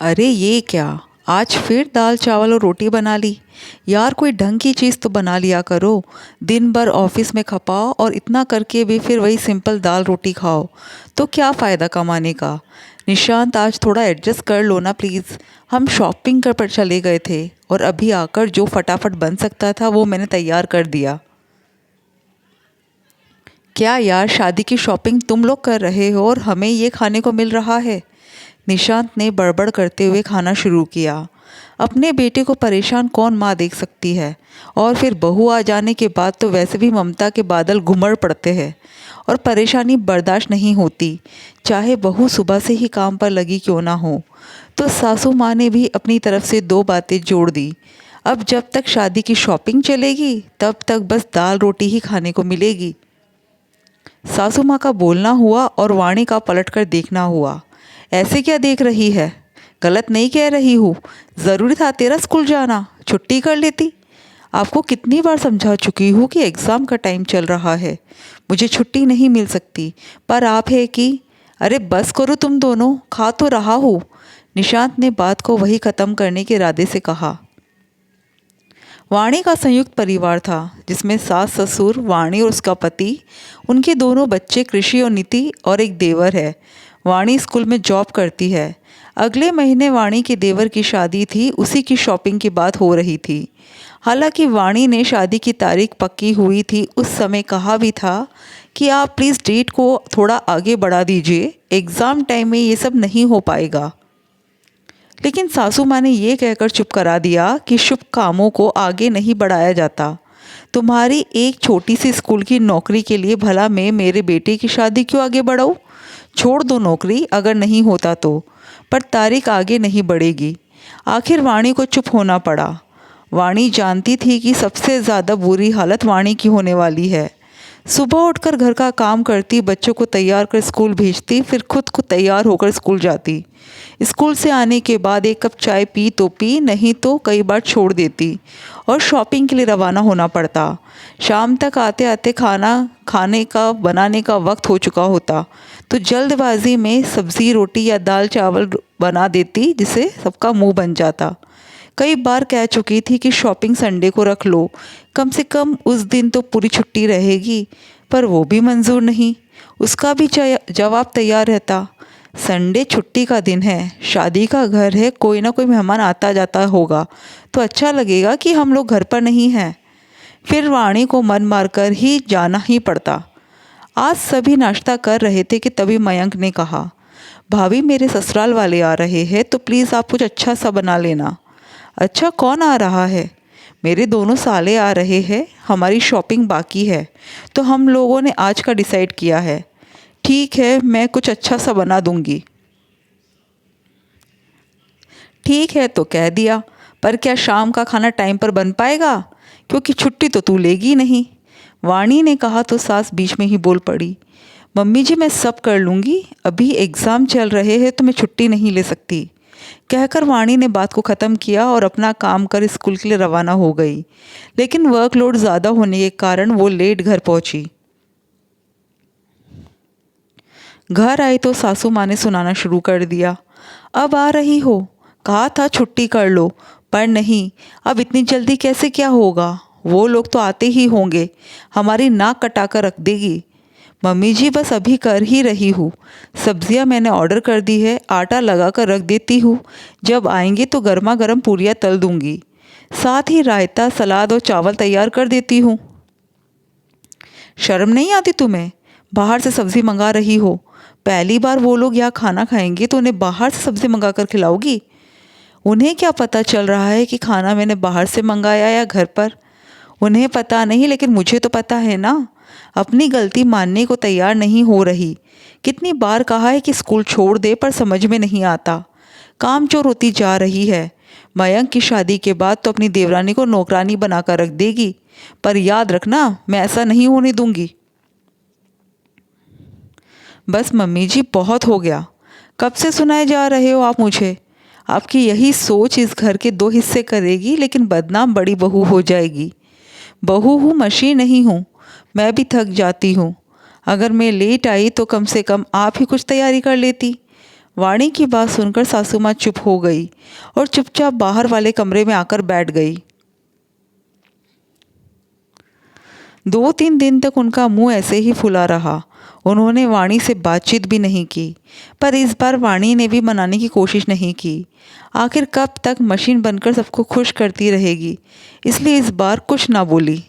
अरे ये क्या! आज फिर दाल चावल और रोटी बना ली। यार कोई ढंग की चीज़ तो बना लिया करो। दिन भर ऑफिस में खपाओ और इतना करके भी फिर वही सिंपल दाल रोटी खाओ। तो क्या फ़ायदा कमाने का। निशांत आज थोड़ा एडजस्ट कर लो ना प्लीज़। हम शॉपिंग कर पर चले गए थे और अभी आकर जो फटाफट बन सकता था वो मैंने तैयार कर दिया। क्या यार, शादी की शॉपिंग तुम लोग कर रहे हो और हमें ये खाने को मिल रहा है। निशांत ने बड़बड़ करते हुए खाना शुरू किया। अपने बेटे को परेशान कौन माँ देख सकती है। और फिर बहू आ जाने के बाद तो वैसे भी ममता के बादल घुमड़ पड़ते हैं और परेशानी बर्दाश्त नहीं होती, चाहे बहू सुबह से ही काम पर लगी क्यों ना हो। तो सासू माँ ने भी अपनी तरफ से दो बातें जोड़ दी। अब जब तक शादी की शॉपिंग चलेगी तब तक बस दाल रोटी ही खाने को मिलेगी। सासू माँ का बोलना हुआ और वाणी का पलटकर देखना हुआ। ऐसे क्या देख रही है? गलत नहीं कह रही हूँ। ज़रूरी था तेरा स्कूल जाना, छुट्टी कर लेती। आपको कितनी बार समझा चुकी हूँ कि एग्ज़ाम का टाइम चल रहा है, मुझे छुट्टी नहीं मिल सकती। पर आप है कि अरे बस करो तुम दोनों, खा तो रहा हूँ। निशांत ने बात को वही ख़त्म करने के इरादे से कहा। वाणी का संयुक्त परिवार था जिसमें सास ससुर, वाणी और उसका पति, उनके दोनों बच्चे कृषि और नीति और एक देवर है। वाणी स्कूल में जॉब करती है। अगले महीने वाणी के देवर की शादी थी, उसी की शॉपिंग की बात हो रही थी। हालांकि वाणी ने शादी की तारीख पक्की हुई थी उस समय कहा भी था कि आप प्लीज़ डेट को थोड़ा आगे बढ़ा दीजिए, एग्ज़ाम टाइम में ये सब नहीं हो पाएगा। लेकिन सासू माँ ने ये कहकर चुप करा दिया कि शुभ कामों को आगे नहीं बढ़ाया जाता। तुम्हारी एक छोटी सी स्कूल की नौकरी के लिए भला मैं मेरे बेटे की शादी क्यों आगे बढ़ाऊँ। छोड़ दो नौकरी अगर नहीं होता तो, पर तारीख आगे नहीं बढ़ेगी। आखिर वाणी को चुप होना पड़ा। वाणी जानती थी कि सबसे ज़्यादा बुरी हालत वाणी की होने वाली है। सुबह उठकर घर का काम करती, बच्चों को तैयार कर स्कूल भेजती, फिर खुद को तैयार होकर स्कूल जाती। स्कूल से आने के बाद एक कप चाय पी तो पी, नहीं तो कई बार छोड़ देती और शॉपिंग के लिए रवाना होना पड़ता। शाम तक आते आते खाना खाने का बनाने का वक्त हो चुका होता, तो जल्दबाजी में सब्ज़ी रोटी या दाल चावल बना देती जिससे सबका मुंह बन जाता। कई बार कह चुकी थी कि शॉपिंग संडे को रख लो, कम से कम उस दिन तो पूरी छुट्टी रहेगी, पर वो भी मंजूर नहीं। उसका भी जवाब तैयार रहता। संडे छुट्टी का दिन है, शादी का घर है, कोई ना कोई मेहमान आता जाता होगा तो अच्छा लगेगा कि हम लोग घर पर नहीं हैं। फिर वाणी को मन मारकर ही जाना ही पड़ता। आज सभी नाश्ता कर रहे थे कि तभी मयंक ने कहा, भाभी मेरे ससुराल वाले आ रहे हैं तो प्लीज़ आप कुछ अच्छा सा बना लेना। अच्छा, कौन आ रहा है? मेरे दोनों साले आ रहे हैं, हमारी शॉपिंग बाकी है तो हम लोगों ने आज का डिसाइड किया है। ठीक है, मैं कुछ अच्छा सा बना दूंगी। ठीक है तो कह दिया, पर क्या शाम का खाना टाइम पर बन पाएगा, क्योंकि छुट्टी तो तू लेगी नहीं। वाणी ने कहा तो सास बीच में ही बोल पड़ी, मम्मी जी मैं सब कर लूँगी, अभी एग्ज़ाम चल रहे हैं तो मैं छुट्टी नहीं ले सकती। कहकर वाणी ने बात को ख़त्म किया और अपना काम कर स्कूल के लिए रवाना हो गई। लेकिन वर्कलोड ज़्यादा होने के कारण वो लेट घर पहुंची। घर आई तो सासू माँ ने सुनाना शुरू कर दिया। अब आ रही हो, कहा था छुट्टी कर लो, पर नहीं। अब इतनी जल्दी कैसे क्या होगा, वो लोग तो आते ही होंगे, हमारी नाक कटा कर रख देगी। मम्मी जी बस अभी कर ही रही हूँ, सब्जियाँ मैंने ऑर्डर कर दी है, आटा लगा कर रख देती हूँ, जब आएंगे तो गर्मा गर्म पूरियाँ तल दूंगी, साथ ही रायता सलाद और चावल तैयार कर देती हूँ। शर्म नहीं आती तुम्हें? बाहर से सब्ज़ी मंगा रही हो, पहली बार वो लोग यहाँ खाना खाएंगे तो उन्हें बाहर से सब्ज़ी मंगा कर खिलाओगी? उन्हें क्या पता चल रहा है कि खाना मैंने बाहर से मंगाया या घर पर? उन्हें पता नहीं, लेकिन मुझे तो पता है ना। अपनी गलती मानने को तैयार नहीं हो रही। कितनी बार कहा है कि स्कूल छोड़ दे, पर समझ में नहीं आता। कामचोर होती जा रही है। मयंक की शादी के बाद तो अपनी देवरानी को नौकरानी बनाकर रख देगी, पर याद रखना मैं ऐसा नहीं होने दूंगी। बस मम्मी जी बहुत हो गया, कब से सुनाए जा रहे हो आप मुझे। आपकी यही सोच इस घर के दो हिस्से करेगी, लेकिन बदनाम बड़ी बहू हो जाएगी। बहू हूँ, मशीन नहीं हूँ, मैं भी थक जाती हूँ। अगर मैं लेट आई तो कम से कम आप ही कुछ तैयारी कर लेती। वाणी की बात सुनकर सासू माँ चुप हो गई और चुपचाप बाहर वाले कमरे में आकर बैठ गई। 2-3 दिन तक उनका मुंह ऐसे ही फुला रहा। उन्होंने वाणी से बातचीत भी नहीं की, पर इस बार वाणी ने भी मनाने की कोशिश नहीं की। आखिर कब तक मशीन बनकर सबको खुश करती रहेगी, इसलिए इस बार कुछ ना बोली।